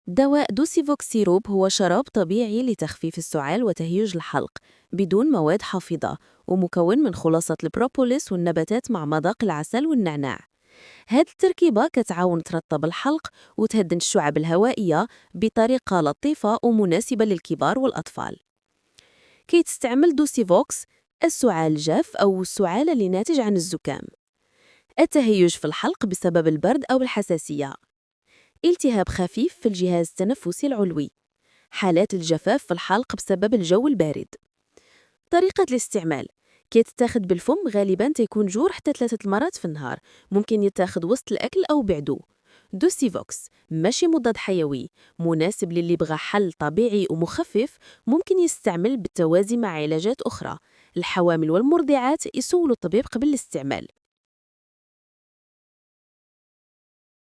دواء دوسيفوكس سيروب هو شراب طبيعي لتخفيف السعال وتهيج الحلق بدون مواد حافظة، ومكون من خلاصة البروبوليس والنباتات مع مذاق العسل والنعناع. هاد التركيبة كتعاون ترطب الحلق وتهدن الشعب الهوائية بطريقة لطيفة ومناسبة للكبار والأطفال. كيتستعمل دوسيفوكس السعال الجاف أو السعال اللي ناتج عن الزكام، التهيج في الحلق بسبب البرد أو الحساسية، التهاب خفيف في الجهاز التنفسي العلوي، حالات الجفاف في الحلق بسبب الجو البارد. طريقة الاستعمال: كيتاخد بالفم غالبا تيكون جور حتى 3 مرات في النهار، ممكن يتاخد وسط الأكل أو بعدو. دوسيفوكس ماشي مضاد حيوي، مناسب للي بغى حل طبيعي ومخفف، ممكن يستعمل بالتوازي مع علاجات أخرى. الحوامل والمرضعات يسولوا الطبيب قبل الاستعمال.